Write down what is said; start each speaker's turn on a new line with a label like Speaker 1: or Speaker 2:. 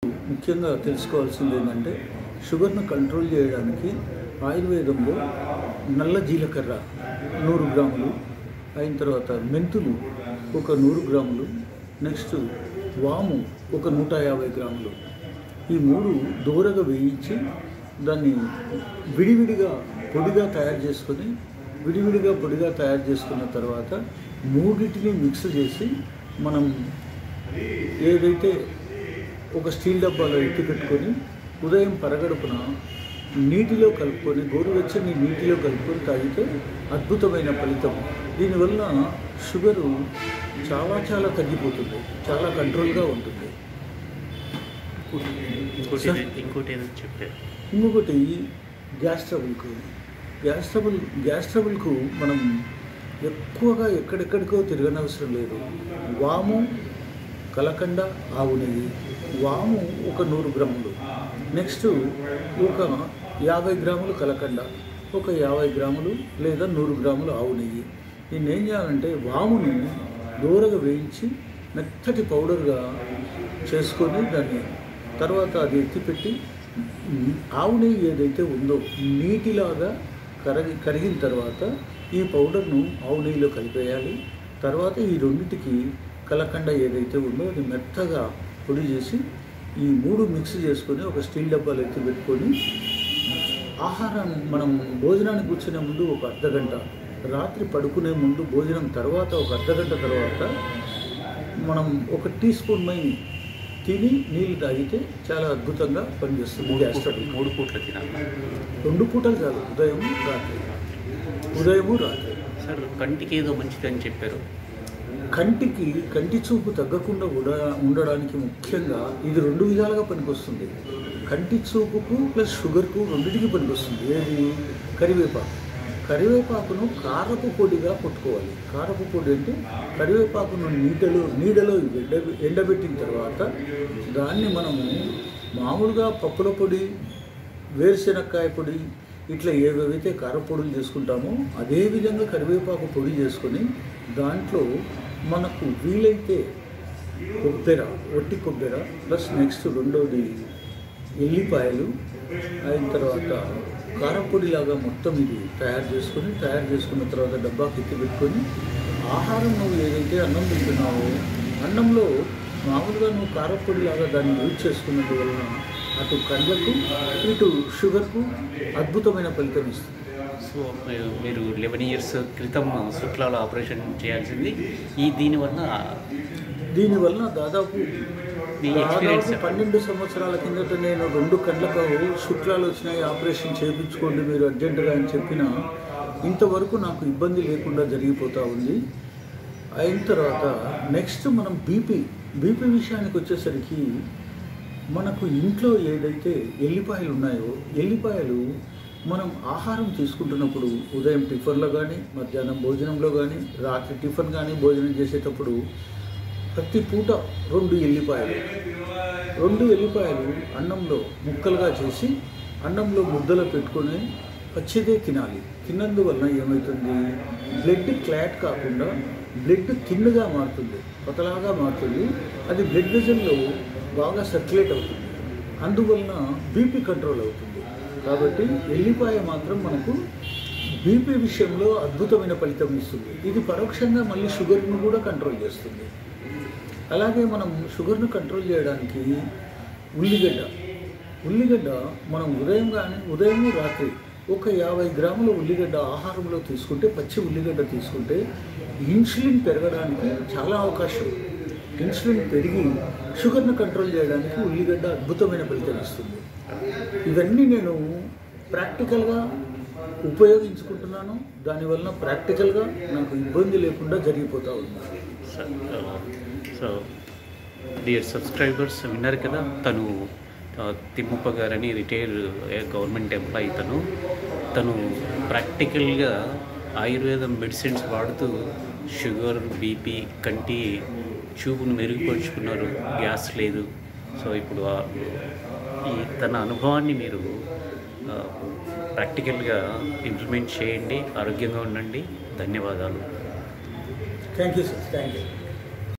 Speaker 1: ముఖ్యంగా తెలుసుకోవాల్సింది ఏంటంటే షుగర్ను కంట్రోల్ చేయడానికి ఆయుర్వేదంలో నల్ల జీలకర్ర 100 గ్రాములు, అయిన తర్వాత మెంతులు ఒక 100 గ్రాములు, నెక్స్ట్ వాము ఒక 150 గ్రాములు, ఈ మూడు దూరగా వేయించి దాన్ని విడివిడిగా పొడిగా తయారు చేసుకున్న తర్వాత మూడింటిని మిక్స్ చేసి మనం ఏదైతే ఒక స్టీల్ డబ్బాలో ఎత్తి పెట్టుకొని ఉదయం పరగడుపున నీటిలో కలుపుకొని గోరువెచ్చని నీటిలో కలుపుకొని తాగితే అద్భుతమైన ఫలితం. దీనివల్ల షుగరు చాలా తగ్గిపోతుంది, చాలా కంట్రోల్గా ఉంటుంది. ఇంకొకటి గ్యాస్ ట్రబుల్కు మనం ఎక్కువగా ఎక్కడెక్కడికో తిరగనవసరం లేదు. వాము, కలకండ, ఆవు నెయ్యి. వాము ఒక 100 గ్రాములు, నెక్స్ట్ ఒక 50 గ్రాములు కలకండ, ఒక 50 గ్రాములు లేదా 100 గ్రాములు ఆవు నెయ్యి. దీన్ని ఏం చేయాలంటే వామును దూరగా వేయించి మెత్తటి పౌడర్గా చేసుకొని దాన్ని తర్వాత అది ఎత్తిపెట్టి ఆవు నెయ్యి ఏదైతే ఉందో నీటిలాగా కరిగిన తర్వాత ఈ పౌడర్ను ఆవు నెయ్యిలో కలిపేయాలి. తర్వాత ఈ రెండింటికి కలకండ ఏదైతే ఉందో అది మెత్తగా పొడి చేసి ఈ మూడు మిక్స్ చేసుకొని ఒక స్టీల్ డబ్బాలో ఎత్తి పెట్టుకొని ఆహారాన్ని మనం భోజనానికి కూర్చునే ముందు ఒక అర్ధగంట, రాత్రి పడుకునే ముందు భోజనం తర్వాత ఒక అర్ధగంట తర్వాత మనం ఒక టీ స్పూన్ మైని తిని నీళ్ళు తాగితే చాలా అద్భుతంగా పనిచేస్తుంది. గ్యాస్ ట్రబుల్
Speaker 2: 3 పూటలు తినాలి,
Speaker 1: 2 పూటలు కాదు, ఉదయము రాత్రి.
Speaker 2: సార్ కంటికి ఏదో మంచిదని చెప్పారు.
Speaker 1: కంటి చూపు తగ్గకుండా ఉండడానికి ముఖ్యంగా ఇది 2 విధాలుగా పనికొస్తుంది. కంటి చూపుకు ప్లస్ షుగర్కు రెండింటికి పనికొస్తుంది. ఏది? కరివేపాకును కారపు పొడిగా కొట్టుకోవాలి. కారపు పొడి అంటే కరివేపాకును నీడలో ఎండబెట్టిన తర్వాత దాన్ని మనము మామూలుగా పప్పుల పొడి, వేరుశెనక్కాయ పొడి, ఇట్లా ఏవేవైతే కారపొడులు చేసుకుంటామో అదేవిధంగా కరివేపాకు పొడి చేసుకొని దాంట్లో మనకు వీలైతే ఒట్టి కొబ్బెర ప్లస్ నెక్స్ట్ రెండోది ఎల్లిపాయలు, అయిన తర్వాత కారపొడిలాగా మొత్తం ఇది తయారు చేసుకున్న తర్వాత డబ్బాకి ఎత్తి పెట్టుకొని ఆహారం నువ్వు ఏదైతే అన్నం తింటున్నావో అన్నంలో మామూలుగా నువ్వు కారపొడిలాగా దాన్ని యూజ్ చేసుకున్నందువలన అటు కళ్ళకు ఇటు షుగర్కు అద్భుతమైన ఫలితం ఇస్తుంది.
Speaker 2: సో మీరు 11 years క్రితం శుక్లాల ఆపరేషన్ చేయాల్సింది.
Speaker 1: దీనివల్ల దాదాపు 12 సంవత్సరాల కిందట నేను 2 కళ్ళకు శుక్లాలు వచ్చినాయి, ఆపరేషన్ చేయించుకోండి మీరు అర్జెంటుగా అని చెప్పిన ఇంతవరకు నాకు ఇబ్బంది లేకుండా జరిగిపోతూ ఉంది. అయిన తర్వాత నెక్స్ట్ మనం బీపీ విషయానికి వచ్చేసరికి మనకు ఇంట్లో ఏదైతే ఎల్లిపాయలు ఉన్నాయో ఎల్లిపాయలు మనం ఆహారం తీసుకుంటున్నప్పుడు ఉదయం టిఫిన్లో కానీ, మధ్యాహ్నం భోజనంలో కానీ, రాత్రి టిఫిన్ కానీ భోజనం చేసేటప్పుడు ప్రతి పూట 2 ఎల్లిపాయలు అన్నంలో ముక్కలుగా చేసి అన్నంలో ముద్దలో పెట్టుకొని పచ్చిదే తినాలి. తిన్నందువలన ఏమవుతుంది? బ్లడ్ క్లాట్ కాకుండా బ్లడ్ థిన్గా మారుతుంది, పతలాగా మారుతుంది. అది బ్లడ్ వెజల్లో బాగా సర్క్యులేట్ అవుతుంది, అందువలన బీపీ కంట్రోల్ అవుతుంది. కాబట్టి ఎల్లిపాయ మాత్రం మనకు బీపీ విషయంలో అద్భుతమైన ఫలితం ఇస్తుంది. ఇది పరోక్షంగా మళ్ళీ షుగర్ను కూడా కంట్రోల్ చేస్తుంది. అలాగే మనం షుగర్ను కంట్రోల్ చేయడానికి ఉల్లిగడ్డ మనం ఉదయము రాత్రి ఒక 50 గ్రాముల ఉల్లిగడ్డ ఆహారంలో తీసుకుంటే, పచ్చి ఉల్లిగడ్డ తీసుకుంటే ఇన్సులిన్ పెరగడానికి చాలా అవకాశం. ఇన్సులిన్ పెరిగి షుగర్ను కంట్రోల్ చేయడానికి ఉల్లిగడ్డ అద్భుతమైన ఫలితం ఇస్తుంది. ఇవన్నీ నేను ప్రాక్టికల్గా ఉపయోగించుకుంటున్నాను. దానివల్ల ప్రాక్టికల్గా నాకు ఇబ్బంది లేకుండా జరిగిపోతూ ఉంది.
Speaker 2: సో డియర్ సబ్స్క్రైబర్స్, విన్నారు కదా, తను తిమ్మప్ప గారని రిటైర్ గవర్నమెంట్ ఎంప్లాయీ. తను ప్రాక్టికల్గా ఆయుర్వేదం మెడిసిన్స్ వాడుతూ షుగర్, బీపీ, కంటి చూపును మెరుగుపరుచుకున్నారు, గ్యాస్ లేదు. సో ఇప్పుడు తన అనుభవాన్ని మీరు ప్రాక్టికల్గా ఇంప్లిమెంట్ చేయండి. ఆరోగ్యంగా ఉండండి. ధన్యవాదాలు.
Speaker 1: Thank you sir. Thank you.